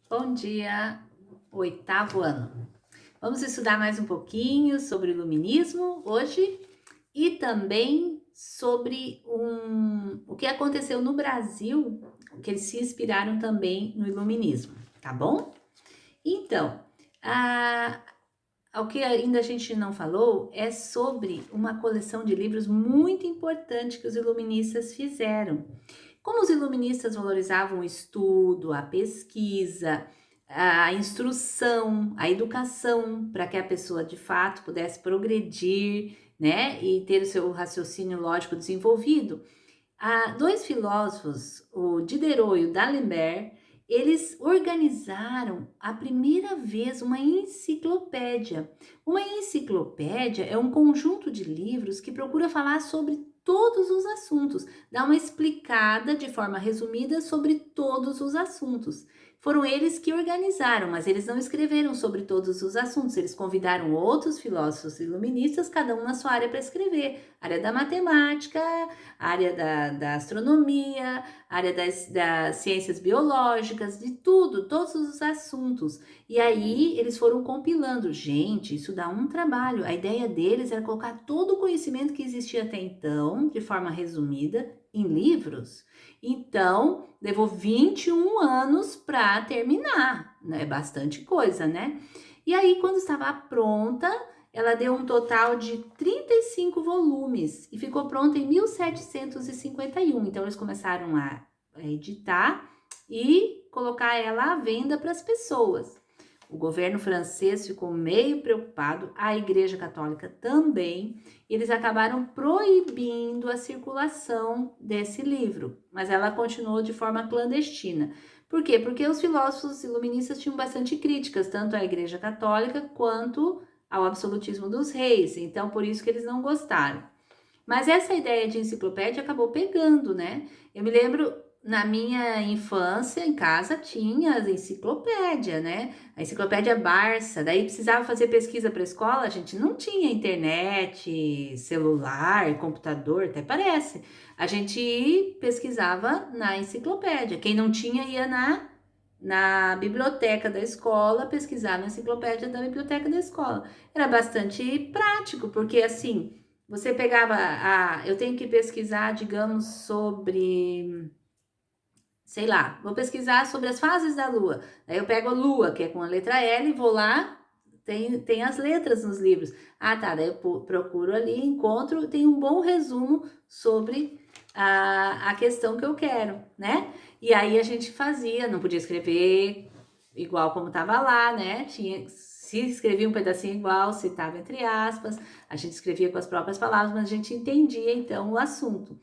Bom dia, oitavo ano. Vamos estudar mais um pouquinho sobre o iluminismo hoje e também sobre o que aconteceu no Brasil, que eles se inspiraram também no iluminismo, tá bom? Então, a, o que ainda a gente não falou é sobre uma coleção de livros muito importante que os iluministas fizeram. Como os iluministas valorizavam o estudo, a pesquisa, a instrução, a educação, para que a pessoa de fato pudesse progredir, né, e ter o seu raciocínio lógico desenvolvido, há dois filósofos, o Diderot e o D'Alembert, eles organizaram a primeira vez uma enciclopédia. Uma enciclopédia é um conjunto de livros que procura falar sobre todos os assuntos, dá uma explicada de forma resumida sobre todos os assuntos. Foram eles que organizaram, mas eles não escreveram sobre todos os assuntos. Eles convidaram outros filósofos iluministas, cada um na sua área para escrever. Área da matemática, área da astronomia, área das ciências biológicas, de tudo, todos os assuntos. E aí eles foram compilando. Gente, isso dá um trabalho. A ideia deles era colocar todo o conhecimento que existia até então, de forma resumida, em livros. Então, levou 21 anos para terminar. É bastante coisa, né? E aí, quando estava pronta, ela deu um total de 35 volumes e ficou pronta em 1751. Então, eles começaram a editar e colocar ela à venda para as pessoas. O governo francês ficou meio preocupado, a Igreja Católica também. E eles acabaram proibindo a circulação desse livro, mas ela continuou de forma clandestina. Por quê? Porque os filósofos iluministas tinham bastante críticas, tanto à Igreja Católica quanto ao absolutismo dos reis, então por isso que eles não gostaram. Mas essa ideia de enciclopédia acabou pegando, né? Eu me lembro, na minha infância, em casa tinha a enciclopédia, né? A enciclopédia Barça, daí precisava fazer pesquisa para a escola, a gente não tinha internet, celular, computador, até parece. A gente pesquisava na enciclopédia. Quem não tinha ia na biblioteca da escola, pesquisar na enciclopédia da biblioteca da escola. Era bastante prático, porque assim, você pegava eu tenho que pesquisar, digamos, sobre, sei lá, vou pesquisar sobre as fases da Lua. Aí eu pego a Lua, que é com a letra L, e vou lá, tem as letras nos livros. Ah, tá, daí eu procuro ali, encontro, tem um bom resumo sobre a questão que eu quero, né? E aí a gente fazia, não podia escrever igual como estava lá, né? Se escrevia um pedacinho igual, citava entre aspas, a gente escrevia com as próprias palavras, mas a gente entendia então o assunto.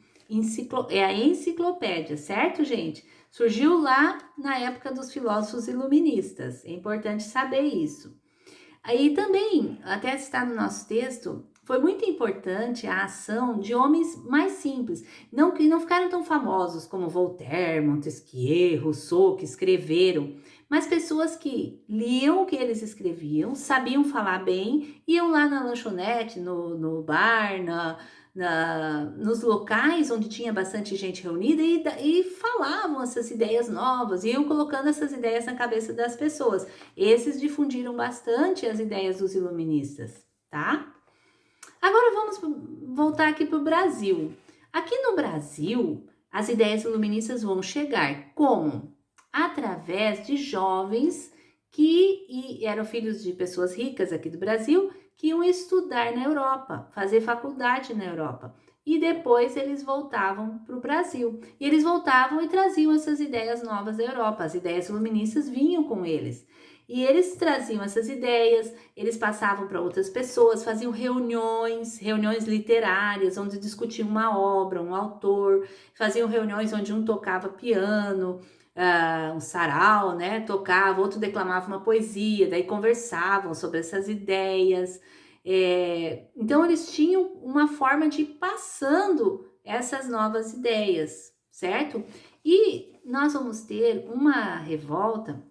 É a enciclopédia, certo, gente? Surgiu lá na época dos filósofos iluministas. É importante saber isso. Aí também, até citar no nosso texto, foi muito importante a ação de homens mais simples, não que não ficaram tão famosos como Voltaire, Montesquieu, Rousseau, que escreveram, mas pessoas que liam o que eles escreviam, sabiam falar bem, iam lá na lanchonete, no bar, nos locais onde tinha bastante gente reunida e falavam essas ideias novas, iam colocando essas ideias na cabeça das pessoas. Esses difundiram bastante as ideias dos iluministas, tá? Agora vamos voltar aqui para o Brasil. Aqui no Brasil, as ideias iluministas vão chegar como? Através de jovens que eram filhos de pessoas ricas aqui do Brasil, que iam estudar na Europa, fazer faculdade na Europa. E depois eles voltavam para o Brasil. E eles voltavam e traziam essas ideias novas da Europa. As ideias iluministas vinham com eles. E eles traziam essas ideias, eles passavam para outras pessoas, faziam reuniões literárias, onde discutiam uma obra, um autor, faziam reuniões onde um tocava piano, um sarau, né? Tocava, outro declamava uma poesia, daí conversavam sobre essas ideias. Então, eles tinham uma forma de ir passando essas novas ideias, certo? E nós vamos ter uma revolta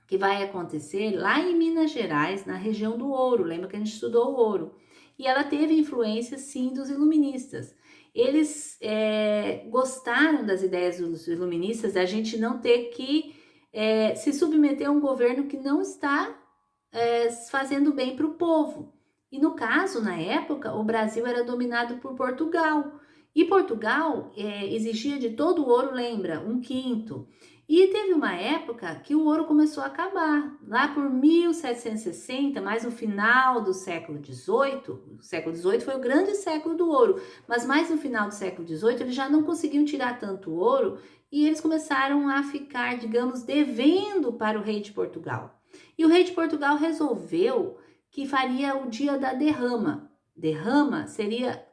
que vai acontecer lá em Minas Gerais, na região do Ouro. Lembra que a gente estudou o Ouro? E ela teve influência, sim, dos iluministas. Eles gostaram das ideias dos iluministas, da gente não ter que se submeter a um governo que não está fazendo bem para o povo. E no caso, na época, o Brasil era dominado por Portugal. E Portugal exigia de todo o ouro, lembra? 1/5. E teve uma época que o ouro começou a acabar. Lá por 1760, mais no final do século XVIII, o século XVIII foi o grande século do ouro, mas mais no final do século XVIII eles já não conseguiam tirar tanto ouro e eles começaram a ficar, digamos, devendo para o rei de Portugal. E o rei de Portugal resolveu que faria o dia da derrama. Derrama seria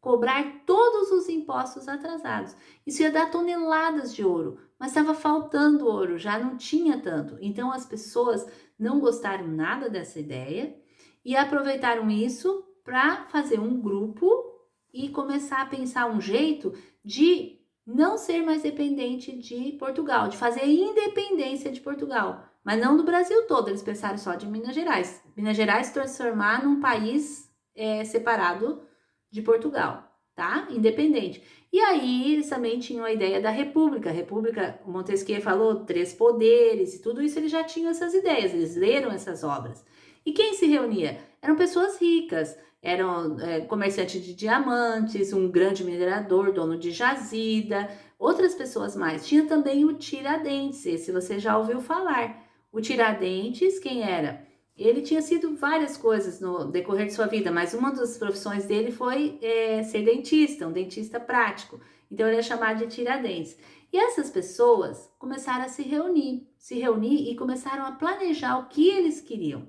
cobrar todos os impostos atrasados. Isso ia dar toneladas de ouro, mas estava faltando ouro, já não tinha tanto. Então as pessoas não gostaram nada dessa ideia e aproveitaram isso para fazer um grupo e começar a pensar um jeito de não ser mais dependente de Portugal, de fazer a independência de Portugal. Mas não do Brasil todo, eles pensaram só de Minas Gerais. Minas Gerais transformar num país separado de Portugal, tá? Independente. E aí eles também tinham a ideia da república. A república, o Montesquieu falou 3 poderes e tudo isso, eles já tinham essas ideias, eles leram essas obras. E quem se reunia? Eram pessoas ricas, eram comerciantes de diamantes, um grande minerador, dono de jazida, outras pessoas mais. Tinha também o Tiradentes, esse você já ouviu falar. O Tiradentes, quem era? Ele tinha sido várias coisas no decorrer de sua vida, mas uma das profissões dele foi ser dentista, um dentista prático. Então ele é chamado de Tiradentes. E essas pessoas começaram a se reunir e começaram a planejar o que eles queriam.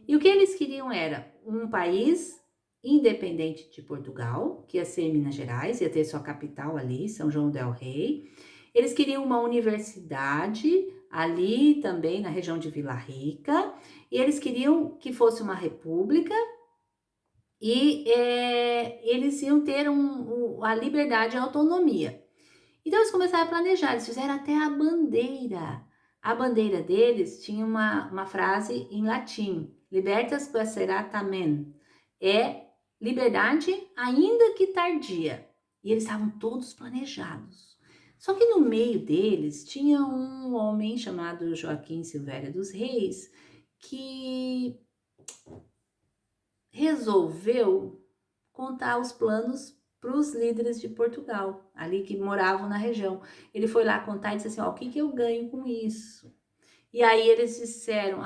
E o que eles queriam era um país independente de Portugal, que ia ser Minas Gerais, ia ter sua capital ali, São João del Rei. Eles queriam uma universidade ali também na região de Vila Rica, e eles queriam que fosse uma república e eles iam ter a liberdade e a autonomia. Então eles começaram a planejar, eles fizeram até a bandeira. A bandeira deles tinha uma frase em latim, libertas passerà tamen, liberdade ainda que tardia. E eles estavam todos planejados. Só que no meio deles tinha um homem chamado Joaquim Silvério dos Reis que resolveu contar os planos para os líderes de Portugal, ali que moravam na região. Ele foi lá contar e disse assim, ó, o que eu ganho com isso? E aí eles disseram,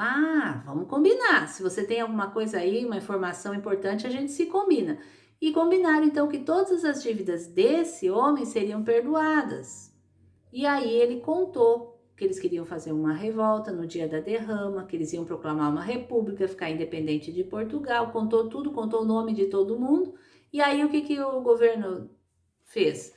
vamos combinar, se você tem alguma coisa aí, uma informação importante, a gente se combina. E combinaram então que todas as dívidas desse homem seriam perdoadas. E aí ele contou que eles queriam fazer uma revolta no dia da derrama, que eles iam proclamar uma república, ficar independente de Portugal, contou tudo, contou o nome de todo mundo. E aí o que o governo fez?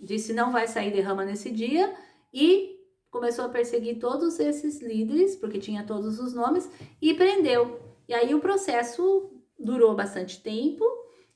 Disse não vai sair derrama nesse dia e começou a perseguir todos esses líderes, porque tinha todos os nomes, e prendeu. E aí o processo durou bastante tempo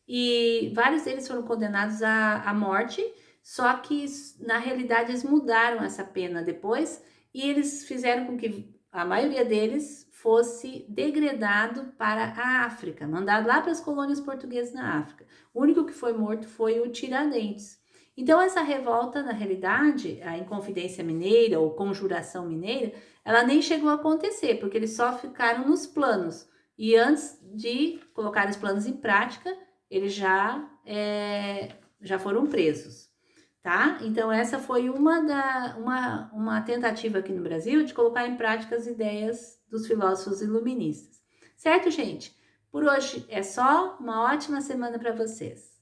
e vários deles foram condenados à morte, só que na realidade eles mudaram essa pena depois e eles fizeram com que a maioria deles fosse degradado para a África, mandado lá para as colônias portuguesas na África. O único que foi morto foi o Tiradentes. Então essa revolta, na realidade, a Inconfidência Mineira ou Conjuração Mineira, ela nem chegou a acontecer, porque eles só ficaram nos planos. E antes de colocar os planos em prática, eles já foram presos, tá? Então essa foi uma tentativa aqui no Brasil de colocar em prática as ideias dos filósofos iluministas. Certo, gente? Por hoje é só, uma ótima semana para vocês.